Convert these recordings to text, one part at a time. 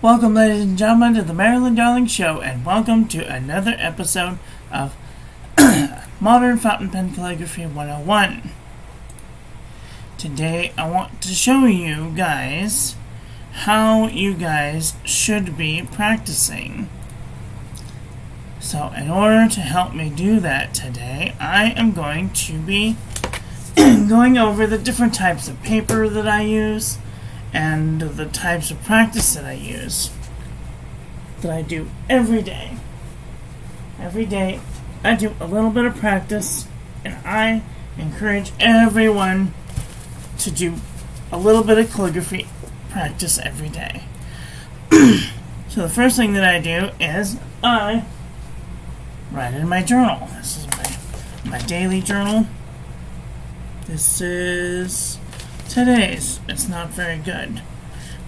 Welcome, ladies and gentlemen, to the Marilyn Darling Show, and welcome to another episode of Modern Fountain Pen Calligraphy 101. Today, I want to show you guys how you guys should be practicing. So, in order to help me do that today, I am going to be going over the different types of paper that I use and the types of practice that I use, that I do every day. Every day, I do a little bit of practice, and I encourage everyone to do a little bit of calligraphy practice every day. So the first thing that I do is I write in my journal. This is my daily journal. This is today's. It's not very good,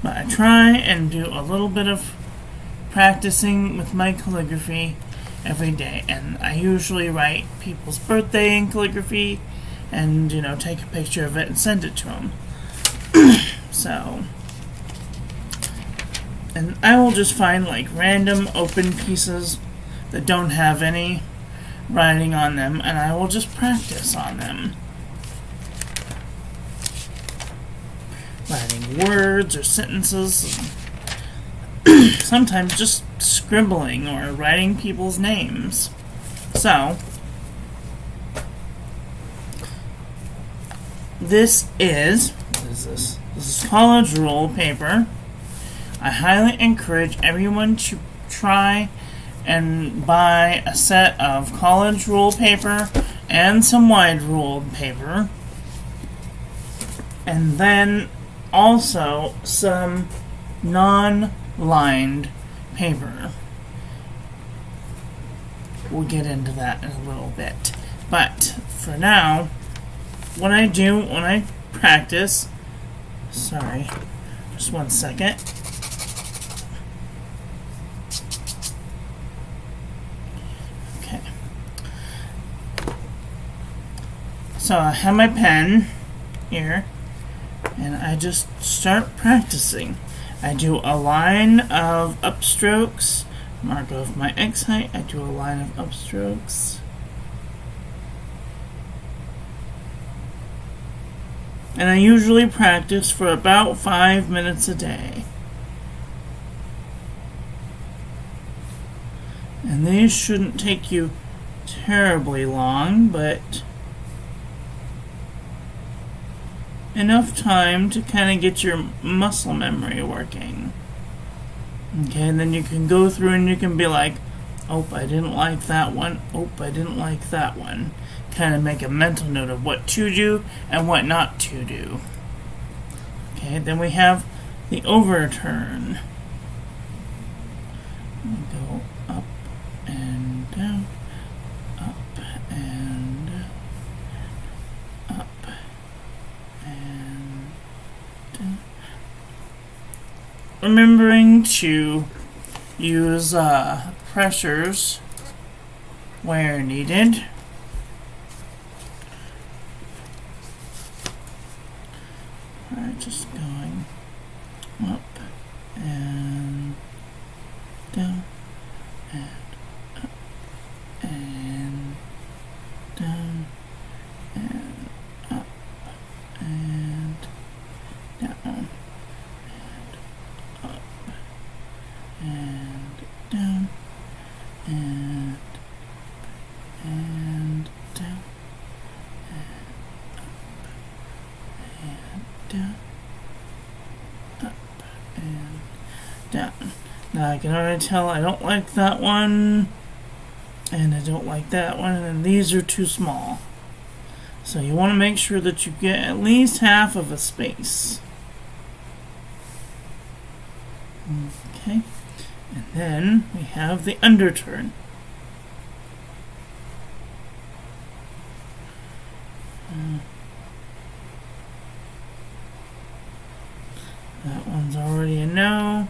but I try and do a little bit of practicing with my calligraphy every day, and I usually write people's birthday in calligraphy and take a picture of it and send it to them. So, and I will just find like random open pieces that don't have any writing on them, and I will just practice on them, writing words or sentences, sometimes just scribbling or writing people's names. So, this is college rule paper. I highly encourage everyone to try and buy a set of college rule paper and some wide ruled paper, and then also some non-lined paper. We'll get into that in a little bit. But for now, what I do when I practice, sorry, just one second. Okay. So I have my pen here, and I just start practicing. I do a line of upstrokes, mark off my X height, I do a line of upstrokes. And I usually practice for about 5 minutes a day. And these shouldn't take you terribly long, but enough time to kind of get your muscle memory working. Okay, and then you can go through and you can be like, oh, I didn't like that one. Oh, I didn't like that one. Kind of make a mental note of what to do and what not to do. Okay, then we have the overturn. We go up and down, up and up and down. Remembering to use pressures where needed. Alright, just going up and down and up and down and up and down and up and down and down and down, up and down. Now I can already tell I don't like that one, and I don't like that one, and these are too small. So you want to make sure that you get at least half of a space. Okay, and then we have the underturn. That one's already a no.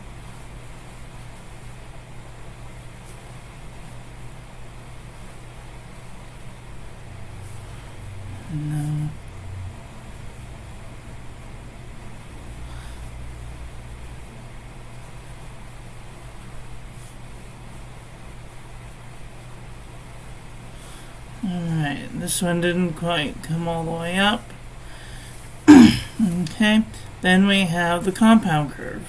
No. Alright, this one didn't quite come all the way up. Okay, then we have the compound curve.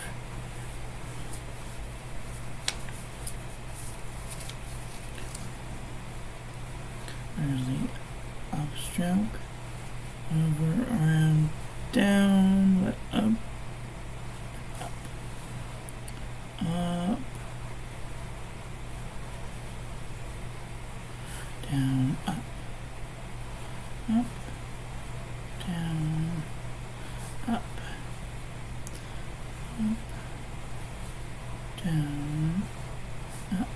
There's the upstroke. Over, around, down, up, up, up, down, up, up, down, up, up, down, up,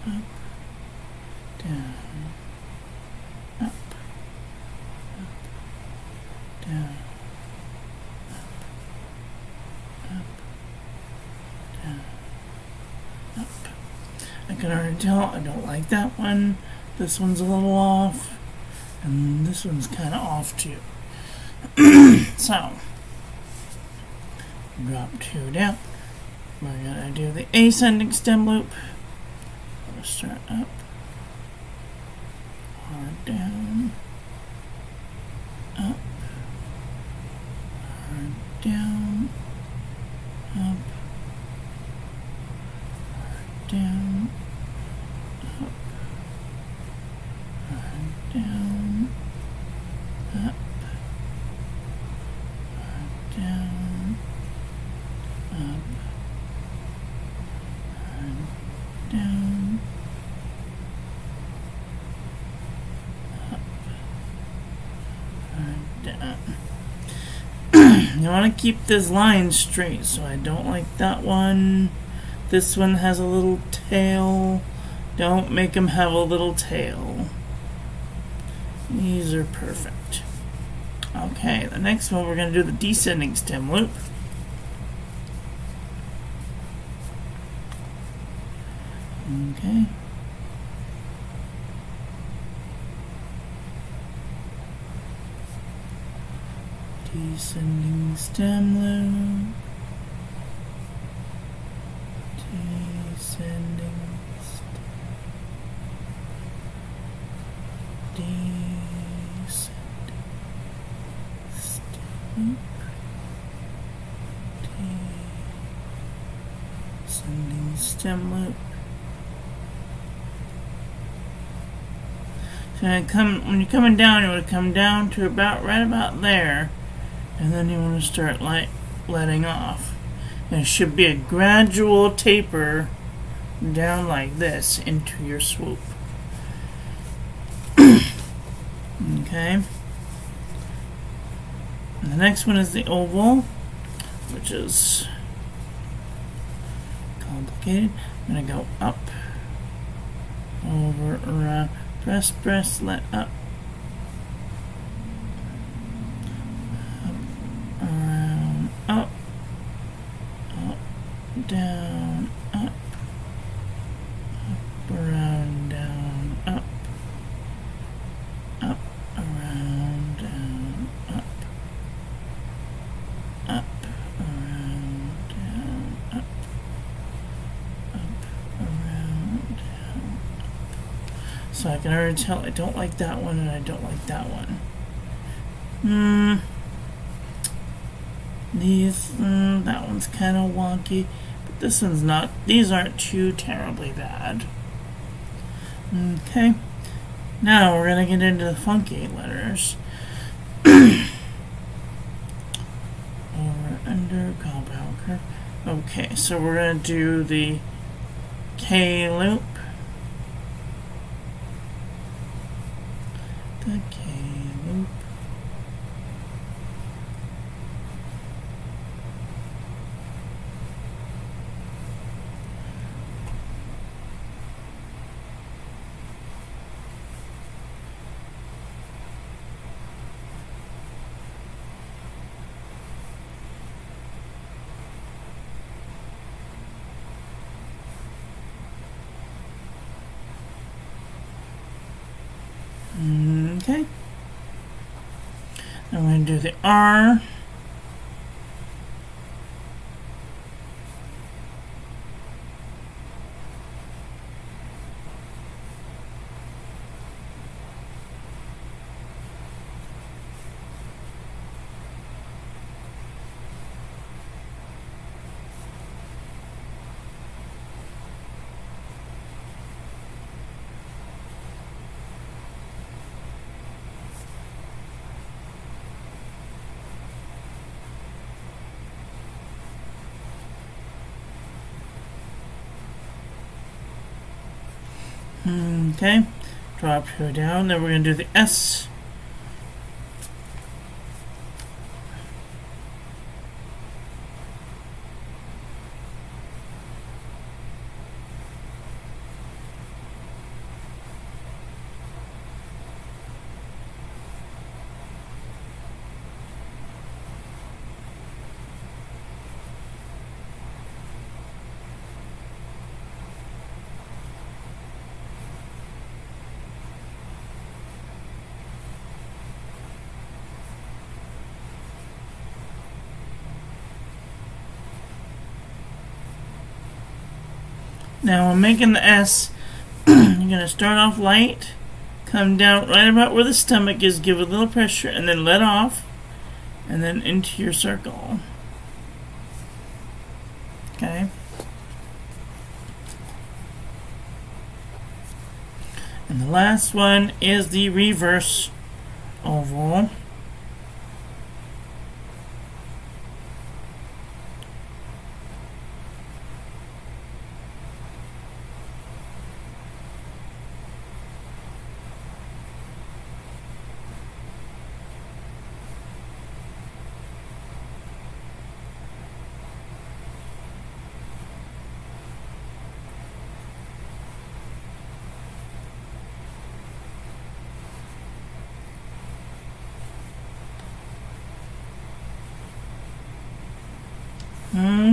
up, down, up, down, up, down, up. I can already tell I don't like that one. This one's a little off, and this one's kind of off too. So, drop 2 down. We're gonna do the ascending stem loop. We'll start up, or down, up, or down, up, or down, up, or down, up, or down, up, or down, up, or down. You want to keep this line straight, so I don't like that one. This one has a little tail. Don't make them have a little tail. These are perfect. Okay, the next one we're going to do the descending stem loop. Okay. Descending stem loop. Descending stem loop. Descending stem loop. So when you're coming down, you want to come down to right about there, and then you want to start letting off. And it should be a gradual taper down like this into your swoop. Okay. And the next one is the oval, which is complicated. I'm going to go up, over, around, press, let up, around, up, down, up, around, down, up, around, down, up, around, down, up, around, down, up. So I can already tell I don't like that one and I don't like that one. That one's kind of wonky, but this one's not. These aren't too terribly bad. Okay, now we're gonna get into the funky letters. Over, under, compound curve. Okay, so we're gonna do the K loop. The K loop. Okay. Now we're going to do the R. Okay, drop her down. Then we're going to do the S. Now I'm making the S. You're going to start off light, come down right about where the stomach is, give it a little pressure, and then let off, and then into your circle. Okay? And the last one is the reverse oval.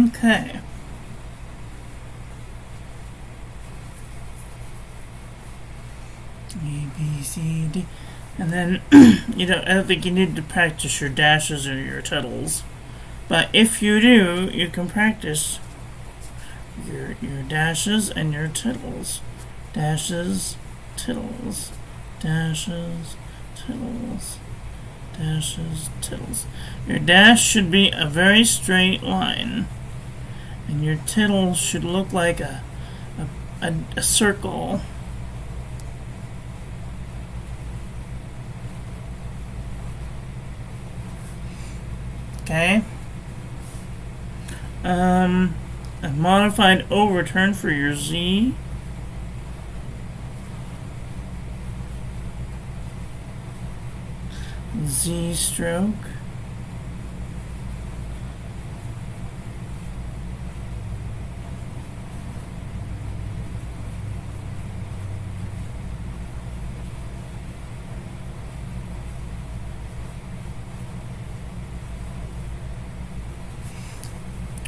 Okay. A, B, C, D. And then, I don't think you need to practice your dashes or your tittles. But if you do, you can practice your dashes and your tittles. Dashes, tittles. Dashes, tittles. Dashes, tittles. Your dash should be a very straight line, and your tittle should look like a circle. Okay. A modified overturn for your Z. Z stroke.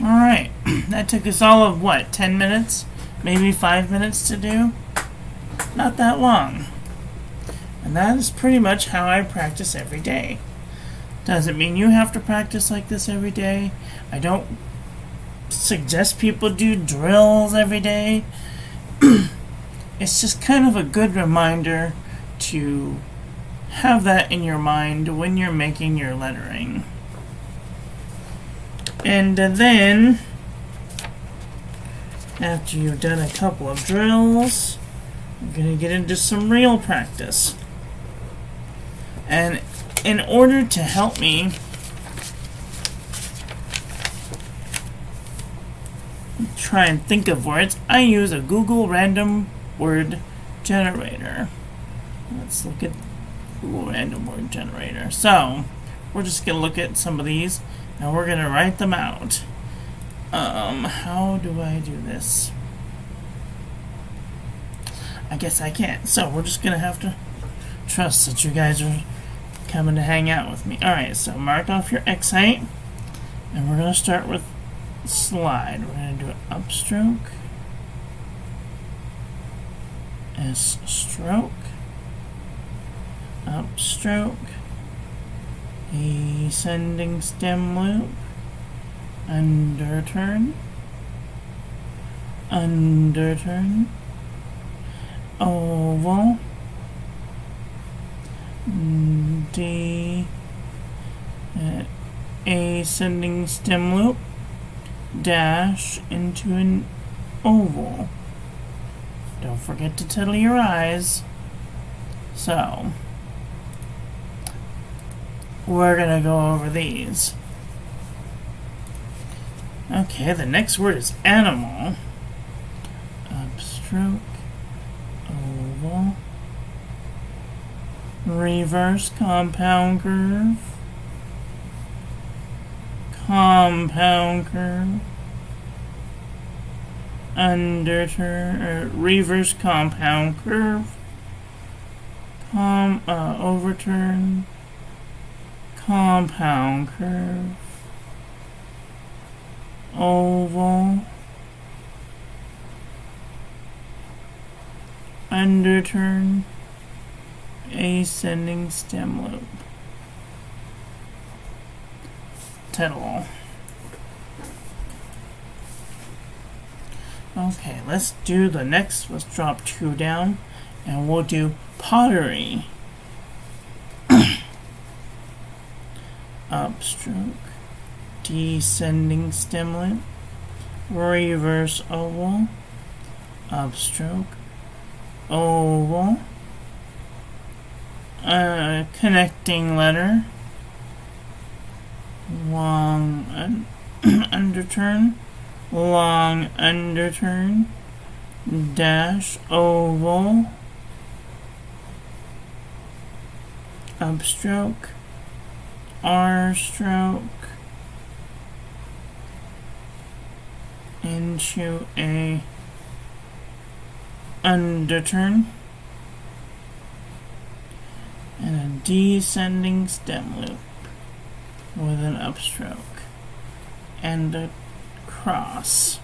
Alright, that took us all of what, 10 minutes? Maybe 5 minutes to do? Not that long. And that is pretty much how I practice every day. Doesn't mean you have to practice like this every day. I don't suggest people do drills every day. It's just kind of a good reminder to have that in your mind when you're making your lettering. And then, after you've done a couple of drills, you're going to get into some real practice. And in order to help me try and think of words, I use a Google Random Word Generator. Let's look at Google Random Word Generator. So, we're just going to look at some of these, and we're going to write them out. How do I do this? I guess I can't. So, we're just going to have to trust that you guys are coming to hang out with me. Alright, so mark off your X height, and we're going to start with slide. We're going to do an upstroke, S stroke, upstroke, ascending stem loop, underturn, underturn, oval, D, ascending stem loop, dash into an oval. Don't forget to tittle your eyes. So, we're going to go over these. Okay, the next word is animal. Upstroke, oval, reverse compound curve, compound curve, underturn, reverse compound curve, overturn, compound curve, oval, underturn, ascending stem loop. Title. Okay, let's do the next. Let's drop 2 down and we'll do pottery. Upstroke, descending stem loop, reverse oval, upstroke, oval, connecting letter, long underturn, long underturn, dash, oval, upstroke, R stroke, into a underturn, and a descending stem loop with an upstroke and a cross.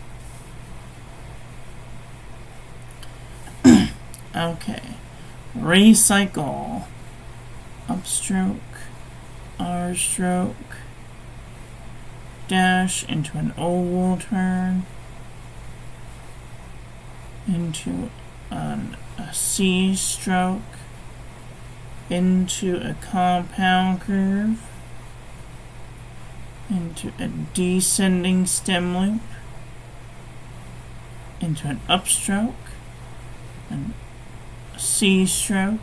Okay, recycle, upstroke, R stroke, dash into an oval turn, into a C stroke, into a compound curve, into a descending stem loop, into an upstroke, an C stroke,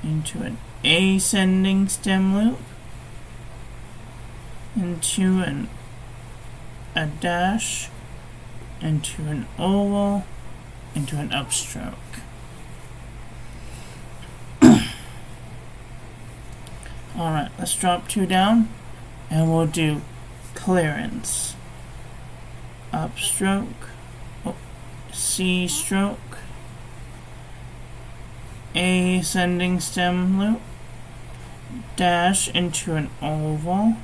into an ascending stem loop, into a dash, into an oval, into an upstroke. Alright, let's drop 2 down and we'll do clearance. Upstroke, C stroke, ascending stem loop, dash into an oval,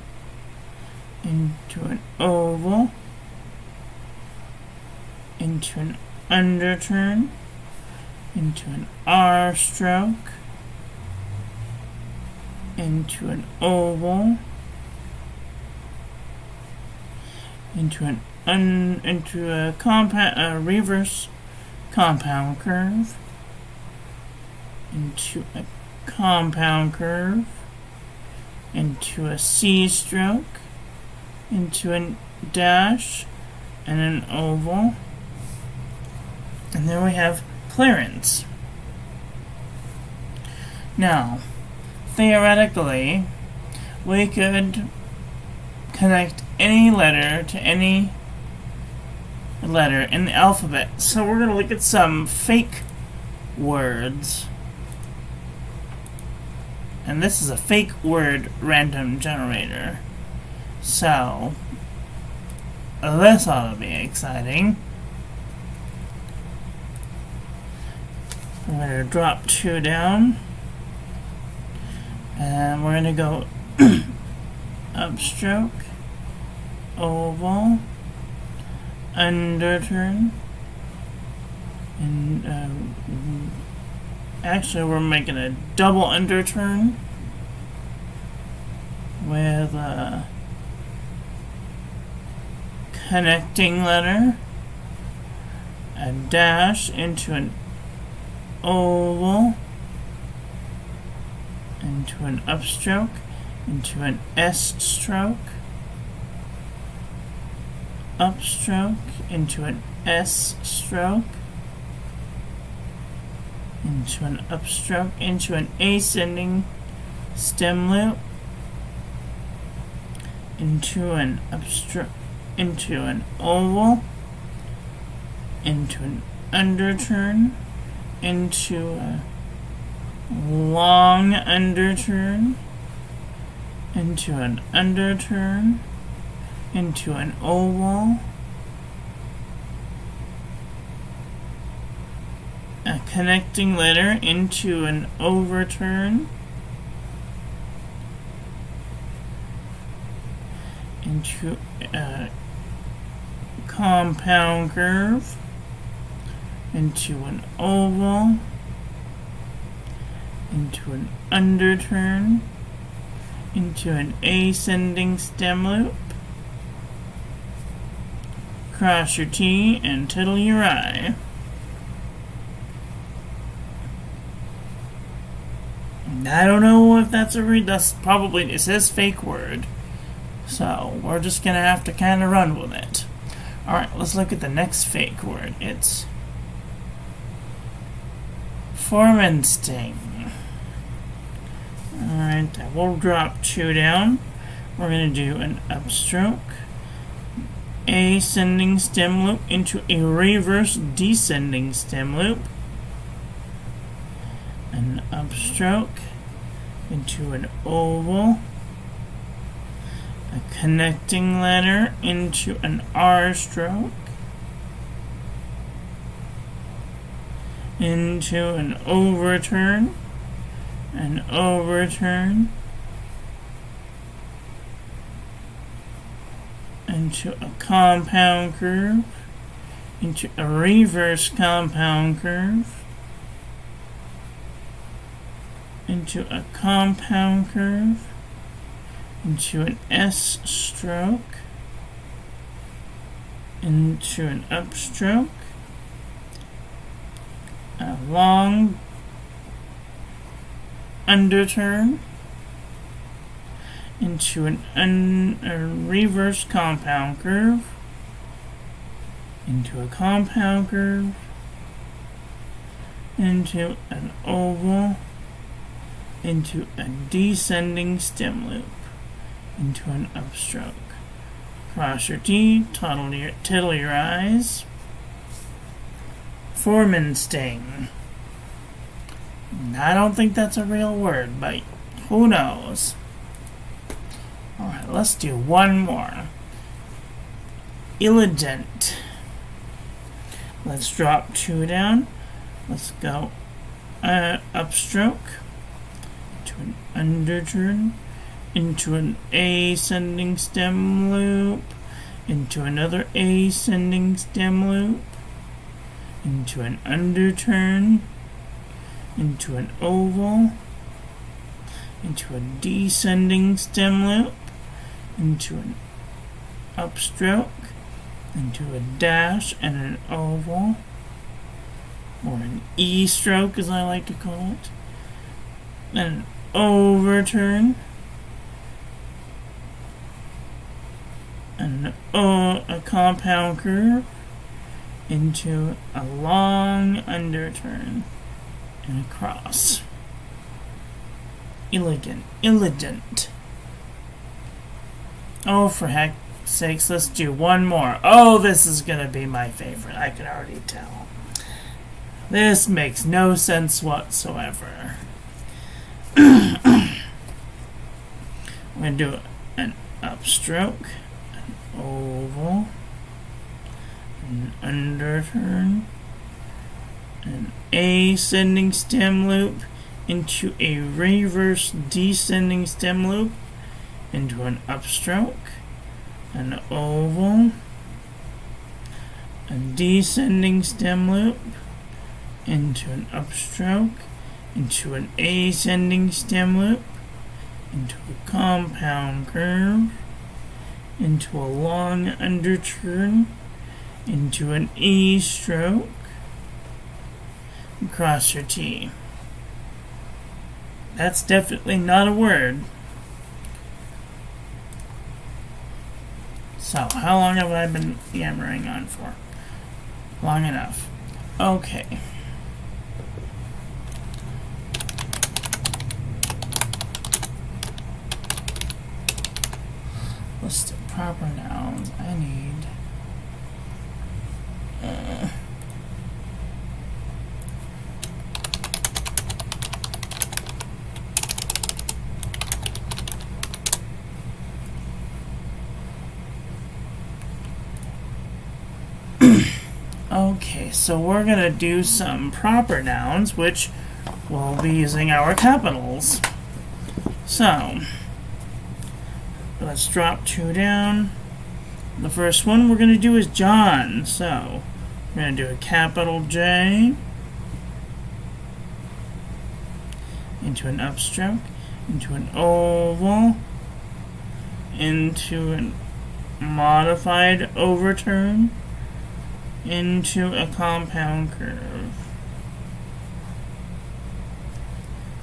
into an oval, into an underturn, into an R stroke, into an oval, into a reverse compound curve, into a compound curve, into a C stroke, into a dash, and an oval. And then we have clearance. Now, theoretically, we could connect any letter to any letter in the alphabet. So we're going to look at some fake words. And this is a fake word random generator. So, this ought to be exciting. We're going to drop 2 down. And we're going to go upstroke, oval, underturn, and actually we're making a double underturn with a connecting letter, a dash into an oval, into an upstroke, into an S stroke, upstroke, into an S stroke, into an upstroke, into an ascending stem loop, into an upstroke, into an oval, into an underturn, into a long underturn, into an underturn, into an oval, a connecting letter into an overturn, into a compound curve, into an oval, into an underturn, into an ascending stem loop, cross your T and tittle your I. I don't know if that's that's probably, it says fake word. So we're just gonna have to kind of run with it. Alright, let's look at the next fake word. It's Formenstein. Alright, we'll drop 2 down. We're going to do an upstroke, ascending stem loop into a reverse descending stem loop, an upstroke into an oval, a connecting letter into an R stroke, into an overturn, an overturn, into a compound curve, into a reverse compound curve, into a compound curve, into an S stroke, into an upstroke, a long underturn, into a reverse compound curve, into a compound curve, into an oval, into a descending stem loop, into an upstroke. Cross your T, tittle your I's. Formenstein. I don't think that's a real word, but who knows? Alright, let's do one more. Illigent. Let's drop 2 down. Let's go upstroke, into an underturn, into an ascending stem loop, into another ascending stem loop, into an underturn, into an oval, into a descending stem loop, into an upstroke, into a dash and an oval, or an E stroke as I like to call it, then an overturn, and a compound curve, into a long underturn, and a cross. Illigent. Oh, for heck's sakes, let's do one more. Oh, this is gonna be my favorite, I can already tell. This makes no sense whatsoever. I'm gonna do an upstroke, an oval, an underturn, an ascending stem loop, into a reverse descending stem loop, into an upstroke, an oval, a descending stem loop, into an upstroke, into an ascending stem loop, into a compound curve, into a long underturn, into an E stroke, and cross your T. That's definitely not a word. So, how long have I been yammering on for? Long enough. Okay. List of proper nouns. I need Okay, so we're going to do some proper nouns, which we'll be using our capitals. So, let's drop 2 down. The first one we're going to do is John. So, we're going to do a capital J into an upstroke, into an oval, into a modified overturn, into a compound curve.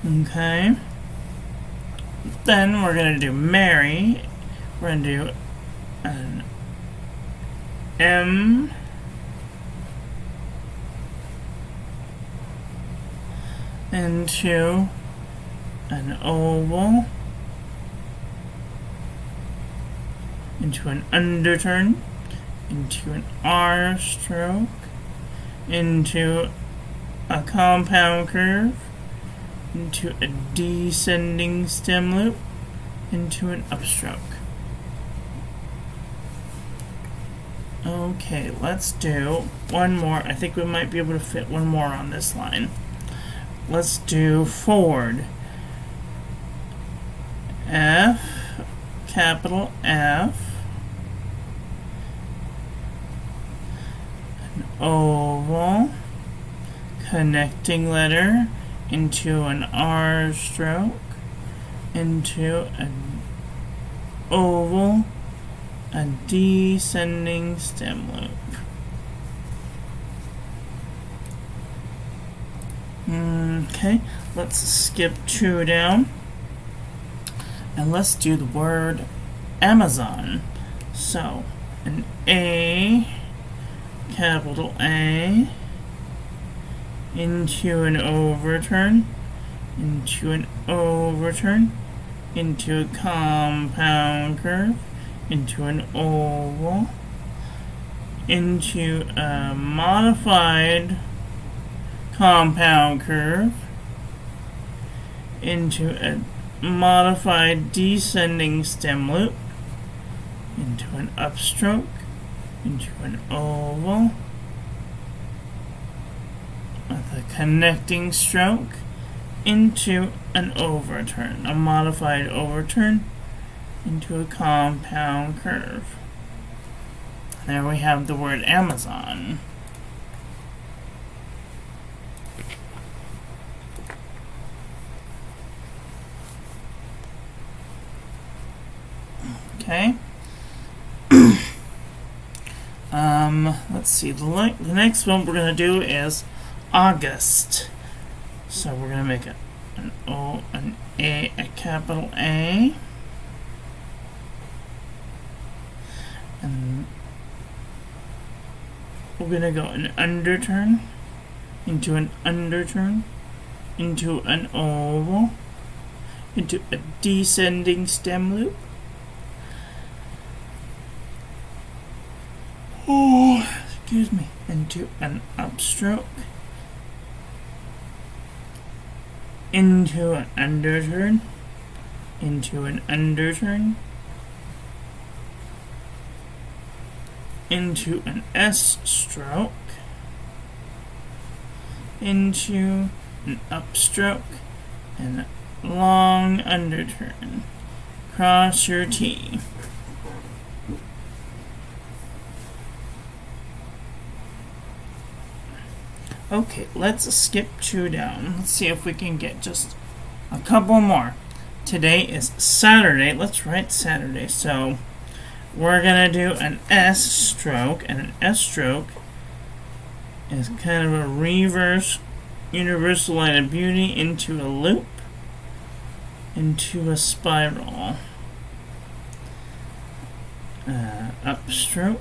Okay. Then we're going to do Mary. We're going to do an M into an oval, into an underturn, into an R stroke, into a compound curve, into a descending stem loop, into an upstroke. Okay, let's do one more. I think we might be able to fit one more on this line. Let's do Ford. F, capital F, an oval, connecting letter, into an R stroke, into an oval, a descending stem loop. Okay, let's skip 2 down. And let's do the word Amazon. So, an A, capital A, into an overturn, into an overturn, into a compound curve, into an oval, into a modified compound curve, into a modified descending stem loop, into an upstroke, into an oval, with a connecting stroke, into an overturn, a modified overturn, into a compound curve. There we have the word Amazon. Okay. Let's see. The next one we're going to do is August. So we're going to make an O, an A, a capital A. And we're going to go an underturn, into an underturn, into an oval, into a descending stem loop. Excuse me, into an upstroke, into an underturn, into an underturn, into an S stroke, into an upstroke, and a long underturn. Cross your T. Okay, let's skip 2 down. Let's see if we can get just a couple more. Today is Saturday. Let's write Saturday. So we're going to do an S stroke, and an S stroke is kind of a reverse universal line of beauty into a loop, into a spiral. Upstroke,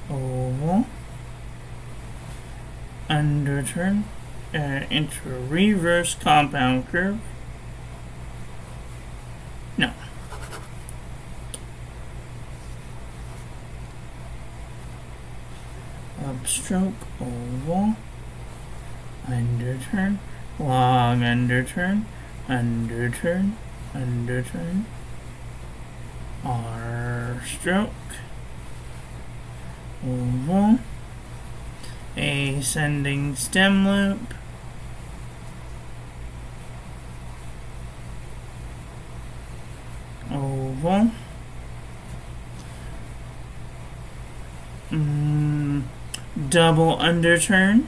oval, underturn, into a reverse compound curve. No. Upstroke, oval, underturn, long underturn, underturn, underturn, R stroke, oval, Descending stem loop. Oval. Double underturn.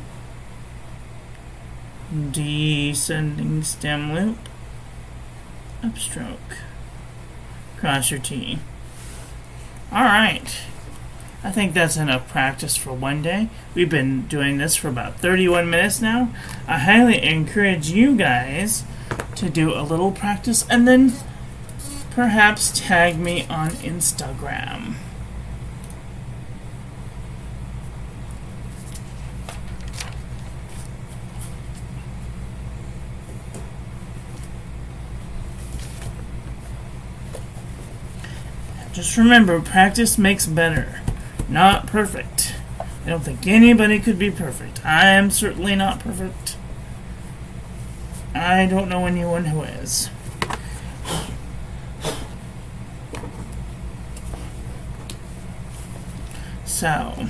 Descending stem loop. Upstroke. Cross your T. Alright. I think that's enough practice for one day. We've been doing this for about 31 minutes now. I highly encourage you guys to do a little practice and then perhaps tag me on Instagram. Just remember, practice makes better. Not perfect. I don't think anybody could be perfect. I am certainly not perfect. I don't know anyone who is. So.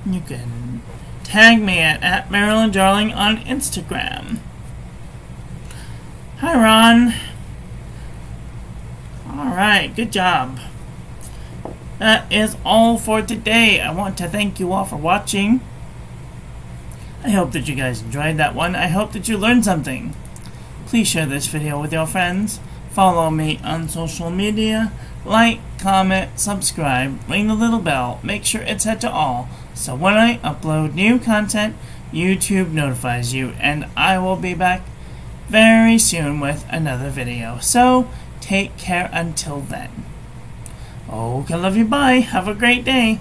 You can tag me at Marilyn Darling on Instagram. Hi, Ron. Alright, good job. That is all for today. I want to thank you all for watching. I hope that you guys enjoyed that one. I hope that you learned something. Please share this video with your friends. Follow me on social media. Like, comment, subscribe, ring the little bell. Make sure it's set to all. So when I upload new content, YouTube notifies you, and I will be back very soon with another video. So take care until then. Okay, love you, bye. Have a great day.